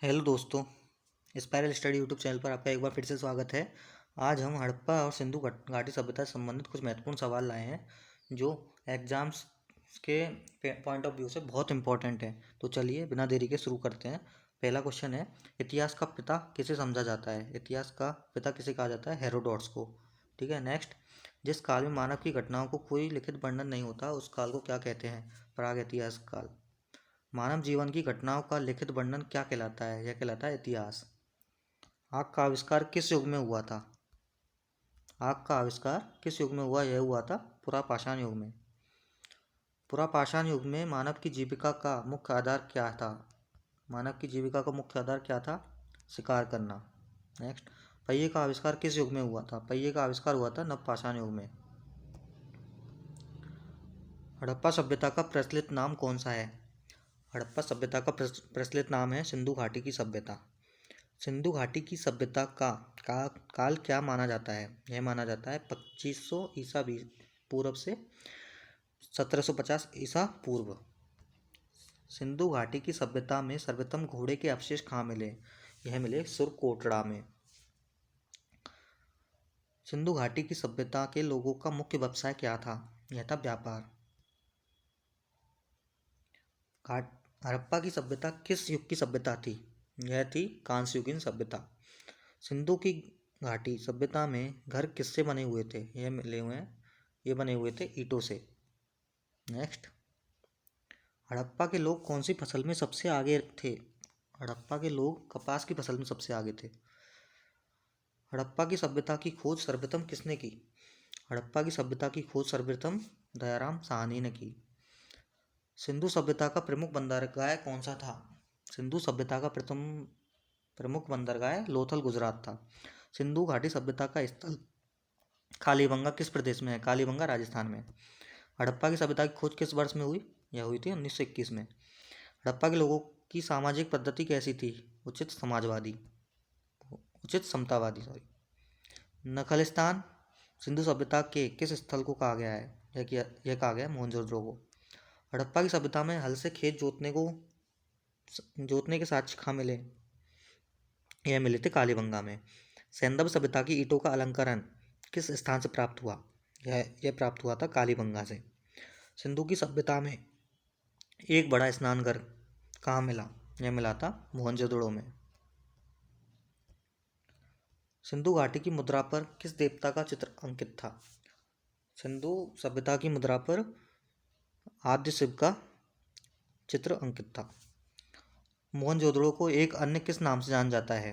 Hello दोस्तों, spiral study YouTube channel पर आपका एक बार फिर से स्वागत है। आज हम हड़प्पा और सिंधु घाटी सभ्यता से संबंधित कुछ महत्वपूर्ण सवाल लाए हैं जो एग्जाम्स के पॉइंट ऑफ व्यू से बहुत इंपॉर्टेंट है। तो चलिए बिना देरी के शुरू करते हैं। पहला क्वेश्चन है, इतिहास का पिता किसे समझा जाता है? इतिहास का पिता किसे कहा जाता है? हेरोडोटस को। ठीक है। नेक्स्ट, जिस काल में मानव की घटनाओं को कोई लिखित वर्णन नहीं होता उस काल को क्या कहते हैं? प्राग ऐतिहासिक काल। मानव जीवन की घटनाओं का लिखित वर्णन क्या कहलाता है? यह कहलाता है इतिहास। आग का आविष्कार किस युग में हुआ था? आग का आविष्कार किस युग में हुआ? यह हुआ था पुरापाषाण युग में। पुरापाषाण युग में मानव की जीविका का मुख्य आधार क्या था? मानव की जीविका का मुख्य आधार क्या था? शिकार करना। नेक्स्ट, पहिए का आविष्कार किस युग में हुआ था? पहिए का आविष्कार हुआ था नवपाषाण युग में। हड़प्पा सभ्यता का प्रचलित नाम कौन सा है? हड़प्पा सभ्यता का प्रचलित नाम है सिंधु घाटी की सभ्यता। सिंधु घाटी की सभ्यता का काल क्या माना जाता है? यह माना जाता है 2500 ईसा पूर्व से 1750 ईसा पूर्व। सिंधु घाटी की सभ्यता में सर्वप्रथम घोड़े के अवशेष कहाँ मिले? यह मिले सुरकोटड़ा में। सिंधु घाटी की सभ्यता के लोगों का मुख्य व्यवसाय क्या था? यह था व्यापार। हड़प्पा की सभ्यता किस युग की सभ्यता थी? यह थी कांस्य युगीन सभ्यता। सिंधु की घाटी सभ्यता में घर किससे बने हुए थे? यह मिले हुए हैं, ये बने हुए थे ईंटों से। नेक्स्ट, हड़प्पा के लोग कौन सी फसल में सबसे आगे थे? हड़प्पा के लोग कपास की फसल में सबसे आगे थे। हड़प्पा की सभ्यता की खोज सर्वप्रथम किसने की? हड़प्पा की सभ्यता की खोज सर्वप्रथम दयाराम साहनी ने की। सिंधु सभ्यता का प्रमुख बंदरगाह कौन सा था? सिंधु सभ्यता का प्रथम प्रमुख बंदरगाह लोथल गुजरात था। सिंधु घाटी सभ्यता का स्थल कालीबंगा किस प्रदेश में है? कालीबंगा राजस्थान में। हड़प्पा की सभ्यता की खोज किस वर्ष में हुई? यह हुई थी 1921 में। हड़प्पा के लोगों की सामाजिक पद्धति कैसी थी? उचित समाजवादी, उचित समतावादी सॉरी। नखलिस्तान सिंधु सभ्यता के किस स्थल को कहा गया है? यह कहा गया मोहनजोदड़ो को। हड़प्पा की सभ्यता में हल से खेत जोतने के साक्ष्य कहाँ मिले? यह मिले थे कालीबंगा में। सैंधव सभ्यता की ईंटों का अलंकरण किस स्थान से प्राप्त हुआ? यह प्राप्त हुआ था कालीबंगा से। सिंधु की सभ्यता में एक बड़ा स्नानघर कहाँ मिला? यह मिला था मोहनजोदड़ो में। सिंधु घाटी की मुद्रा पर किस देवता का चित्र अंकित था? सिंधु सभ्यता की मुद्रा पर आद्य शिव का चित्र अंकित था। मोहनजोदड़ो को एक अन्य किस नाम से जाना जाता है?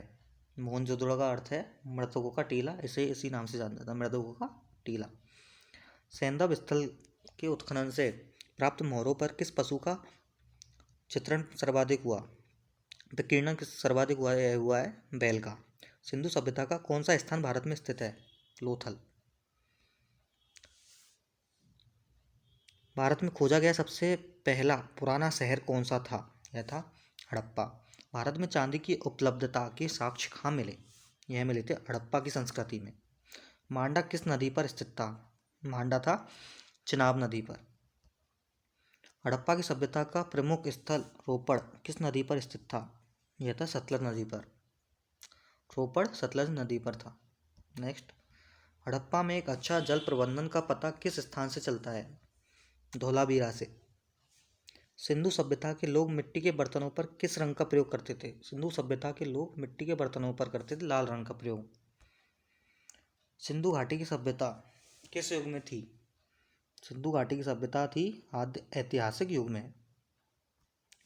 मोहनजोदड़ो का अर्थ है मृतकों का टीला, इसे इसी नाम से जाना जाता है, मृतकों का टीला। सैंधव स्थल के उत्खनन से प्राप्त मोहरों पर किस पशु का चित्रण सर्वाधिक हुआ? विकीर्णन किस सर्वाधिक हुआ है बैल का। सिंधु सभ्यता का कौन सा स्थान भारत में स्थित है? लोथल। भारत में खोजा गया सबसे पहला पुराना शहर कौन सा था? यह था हड़प्पा। भारत में चांदी की उपलब्धता के साक्ष्य कहाँ मिले? यह मिले थे हड़प्पा की संस्कृति में। मांडा किस नदी पर स्थित था? मांडा था चिनाब नदी पर। हड़प्पा की सभ्यता का प्रमुख स्थल रोपड़ किस नदी पर स्थित था? यह था सतलज नदी पर। रोपड़ सतलज नदी पर था। नेक्स्ट, हड़प्पा में एक अच्छा जल प्रबंधन का पता किस स्थान से चलता है? धोलावीरा से। सिंधु सभ्यता के लोग मिट्टी के बर्तनों पर किस रंग का प्रयोग करते थे? सिंधु सभ्यता के लोग मिट्टी के बर्तनों पर करते थे लाल रंग का प्रयोग। सिंधु घाटी की सभ्यता किस युग में थी? सिंधु घाटी की सभ्यता थी आद्य ऐतिहासिक युग में।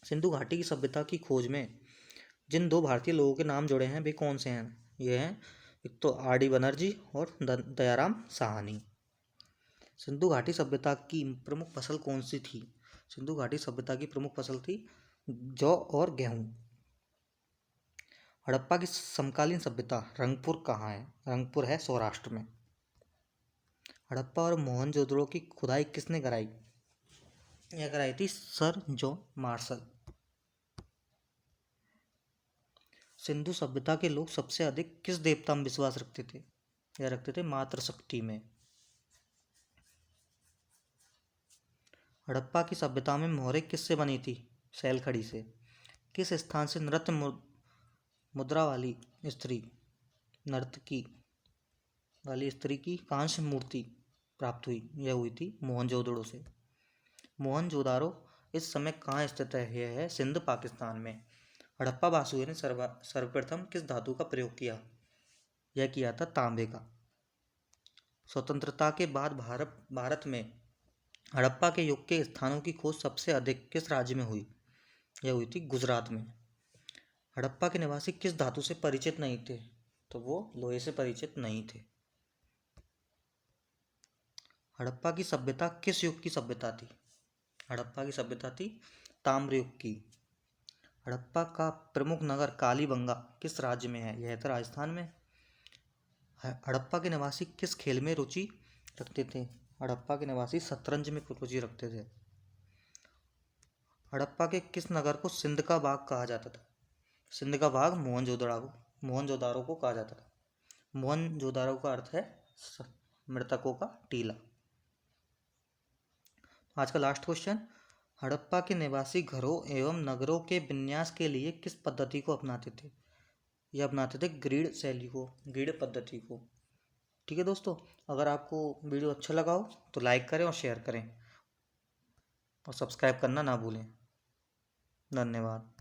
सिंधु घाटी की सभ्यता की खोज में जिन दो भारतीय लोगों के नाम जुड़े हैं वे कौन से हैं? ये हैं एक तो आर डी बनर्जी और दयाराम साहनी। सिंधु घाटी सभ्यता की प्रमुख फसल कौन सी थी? सिंधु घाटी सभ्यता की प्रमुख फसल थी जौ और गेहूं। हड़प्पा की समकालीन सभ्यता रंगपुर कहाँ है? रंगपुर है सौराष्ट्र में। हड़प्पा और मोहनजोदड़ो की खुदाई किसने कराई? यह कराई थी सर जॉन मार्शल। सिंधु सभ्यता के लोग सबसे अधिक किस देवता में विश्वास रखते थे? यह रखते थे मातृशक्ति में। हड़प्पा की सभ्यता में मोहरें किससे बनी थी? सैलखड़ी से। किस स्थान से मुद्रा वाली स्त्री, नर्तकी वाली स्त्री की कांस्य मूर्ति प्राप्त हुई, यह हुई थी मोहनजोदड़ो से। मोहनजोदारो इस समय कहाँ स्थित है? यह है सिंध, पाकिस्तान में। हड़प्पा वासियों ने सर्वप्रथम किस धातु का प्रयोग किया? यह किया था तांबे का। स्वतंत्रता के बाद भारत में हड़प्पा के युग के स्थानों की खोज सबसे अधिक किस राज्य में हुई? यह हुई थी गुजरात में। हड़प्पा के निवासी किस धातु से परिचित नहीं थे? तो वो लोहे से परिचित नहीं थे। हड़प्पा की सभ्यता किस युग की सभ्यता थी? हड़प्पा की सभ्यता थी ताम्र युग की। हड़प्पा का प्रमुख नगर कालीबंगा किस राज्य में है? यह था राजस्थान में। हड़प्पा के निवासी किस खेल में रुचि रखते थे? हड़प्पा के निवासी शतरंज में रुचि रखते थे। हड़प्पा के किस नगर को सिंध का बाग कहा जाता था? सिंध का बाग मोहनजोदारो को कहा जाता था। मोहनजोदारो का अर्थ है मृतकों का टीला। आज का लास्ट क्वेश्चन, हड़प्पा के निवासी घरों एवं नगरों के विन्यास के लिए किस पद्धति को अपनाते थे? ये अपनाते थे ग्रिड शैली को, ग्रिड पद्धति को। ठीक है दोस्तों, अगर आपको वीडियो अच्छा लगा हो तो लाइक करें और शेयर करें और सब्सक्राइब करना ना भूलें। धन्यवाद।